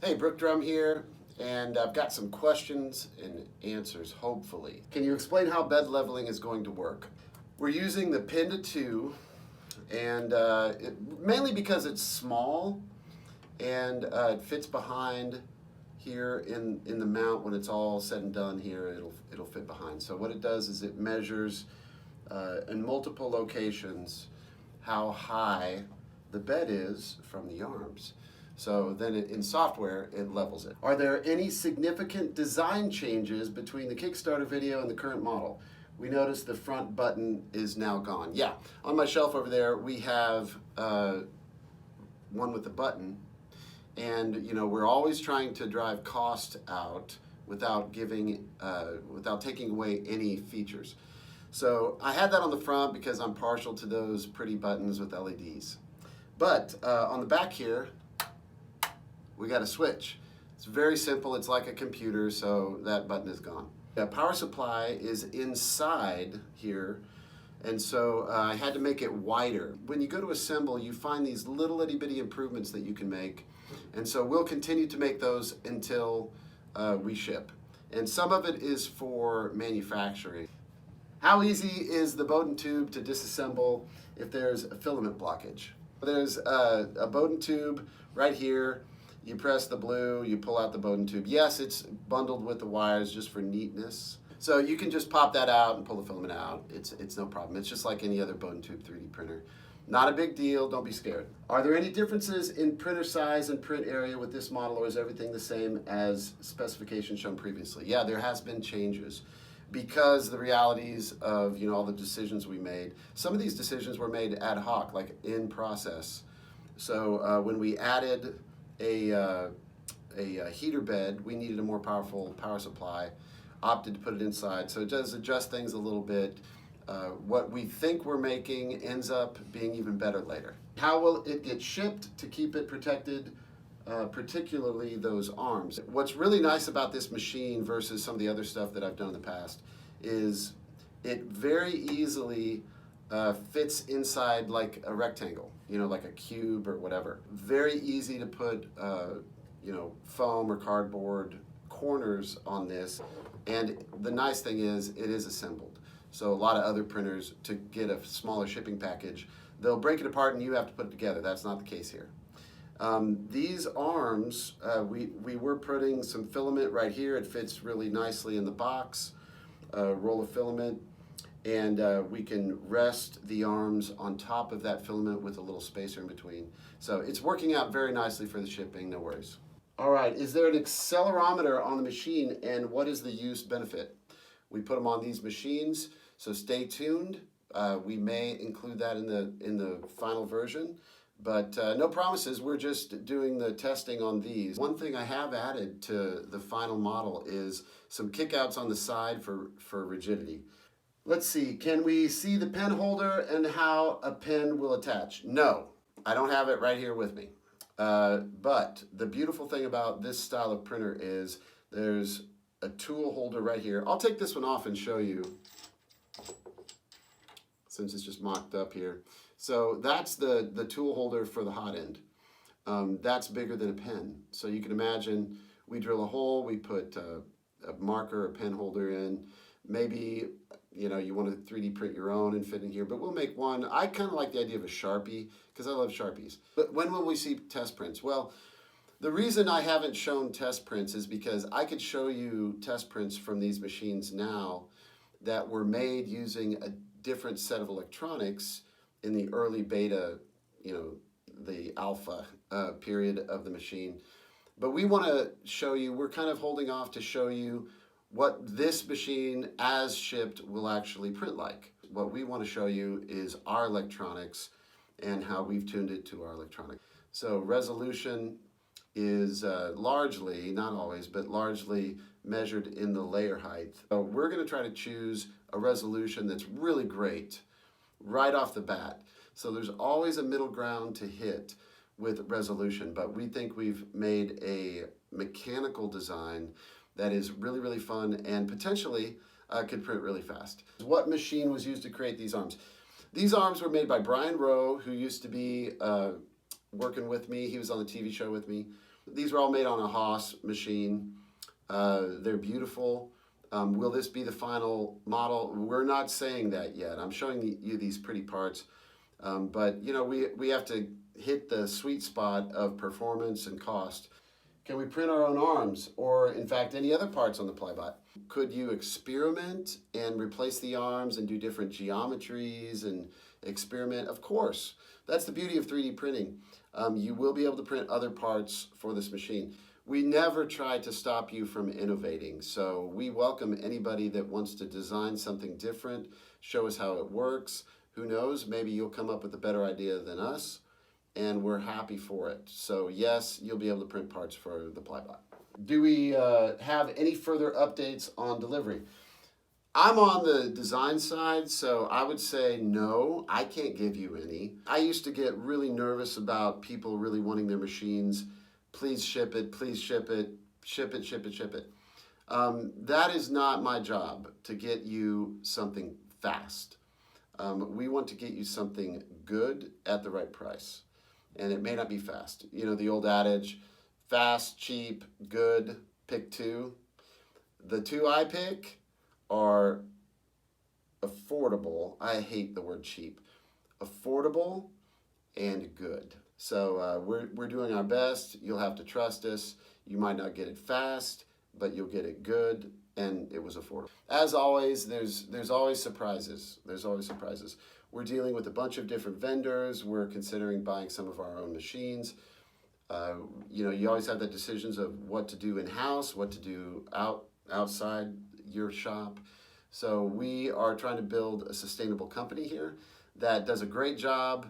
Hey, Brook Drumm here, and I've got some questions and answers, hopefully. Can you explain how bed leveling is going to work? We're using the pin to 2, and mainly because it's small, and it fits behind here in the mount. When it's all said and done here, it'll fit behind. So what it does is it measures in multiple locations how high the bed is from the arms. So then in software, it levels it. Are there any significant design changes between the Kickstarter video and the current model? We notice the front button is now gone. Yeah, on my shelf over there, we have one with the button. And we're always trying to drive cost out without taking away any features. So I had that on the front because I'm partial to those pretty buttons with LEDs. But on the back here, we got a switch. It's very simple. It's like a computer, so that button is gone. The power supply is inside here, and so I had to make it wider. When you go to assemble, you find these little itty bitty improvements that you can make, and so we'll continue to make those until we ship. And some of it is for manufacturing. How easy is the Bowden tube to disassemble if there's a filament blockage? There's a Bowden tube right here. You press the blue, you pull out the Bowden tube. Yes, it's bundled with the wires just for neatness. So you can just pop that out and pull the filament out. It's no problem. It's just like any other Bowden tube 3D printer. Not a big deal, don't be scared. Are there any differences in printer size and print area with this model, or is everything the same as specifications shown previously? Yeah, there has been changes because the realities of all the decisions we made. Some of these decisions were made ad hoc, like in process. So when we added a heater bed, we needed a more powerful power supply, opted to put it inside. So it does adjust things a little bit. What we think we're making ends up being even better later. How will it get shipped to keep it protected, particularly those arms? What's really nice about this machine versus some of the other stuff that I've done in the past is it very easily fits inside like a rectangle, like a cube or whatever. Very easy to put, foam or cardboard corners on this. And the nice thing is it is assembled. So a lot of other printers, to get a smaller shipping package, they'll break it apart and you have to put it together. That's not the case here. These arms, we were putting some filament right here. It fits really nicely in the box, roll of filament. And we can rest the arms on top of that filament with a little spacer in between. So it's working out very nicely for the shipping, no worries. All right, is there an accelerometer on the machine, and what is the use benefit? We put them on these machines, so stay tuned. We may include that in the final version, but no promises. We're just doing the testing on these. One thing I have added to the final model is some kickouts on the side for rigidity. Let's see, can we see the pen holder and how a pen will attach? No, I don't have it right here with me. But the beautiful thing about this style of printer is there's a tool holder right here. I'll take this one off and show you, since it's just mocked up here. So that's the tool holder for the hot end. That's bigger than a pen. So you can imagine we drill a hole, we put a marker or pen holder in. Maybe you want to 3D print your own and fit in here, but we'll make one. I kind of like the idea of a Sharpie because I love Sharpies. But when will we see test prints? Well, the reason I haven't shown test prints is because I could show you test prints from these machines now that were made using a different set of electronics in the early beta, the alpha period of the machine. But we want to show you, we're kind of holding off to show you what this machine as shipped will actually print like. What we want to show you is our electronics and how we've tuned it to our electronics. So resolution is largely, not always, but largely measured in the layer height. So we're going to try to choose a resolution that's really great right off the bat. So there's always a middle ground to hit with resolution, but we think we've made a mechanical design that is really, really fun and potentially could print really fast. What machine was used to create these arms? These arms were made by Brian Rowe, who used to be working with me. He was on the TV show with me. These were all made on a Haas machine. They're beautiful. Will this be the final model? We're not saying that yet. I'm showing you these pretty parts. But you know, we have to hit the sweet spot of performance and cost. Can we print our own arms, or in fact any other parts on the Plybot? Could you experiment and replace the arms and do different geometries and experiment? Of course. That's the beauty of 3D printing. You will be able to print other parts for this machine. We never try to stop you from innovating, so we welcome anybody that wants to design something different, show us how it works. Who knows, maybe you'll come up with a better idea than us, and we're happy for it. So yes, you'll be able to print parts for the Plybot. Do we have any further updates on delivery? I'm on the design side, so I would say no, I can't give you any. I used to get really nervous about people really wanting their machines. Please ship it, please ship it, ship it, ship it, ship it. That is not my job, to get you something fast. We want to get you something good at the right price. And it may not be fast. You know, the old adage, fast, cheap, good, pick two. The two I pick are affordable. I hate the word cheap. Affordable and good. So we're doing our best. You'll have to trust us. You might not get it fast, but you'll get it good, and it was affordable. As always, there's always surprises. There's always surprises. We're dealing with a bunch of different vendors. We're considering buying some of our own machines. You know, you always have the decisions of what to do in-house, what to do outside your shop. So we are trying to build a sustainable company here that does a great job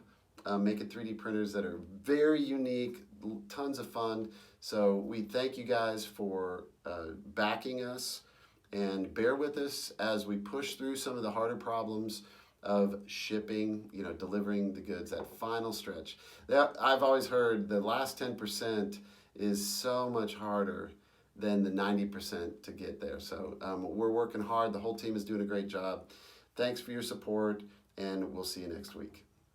making 3D printers that are very unique, tons of fun. So we thank you guys for backing us, and bear with us as we push through some of the harder problems of shipping, you know, delivering the goods, that final stretch. I've always heard the last 10% is so much harder than the 90% to get there. So we're working hard. The whole team is doing a great job. Thanks for your support, and we'll see you next week.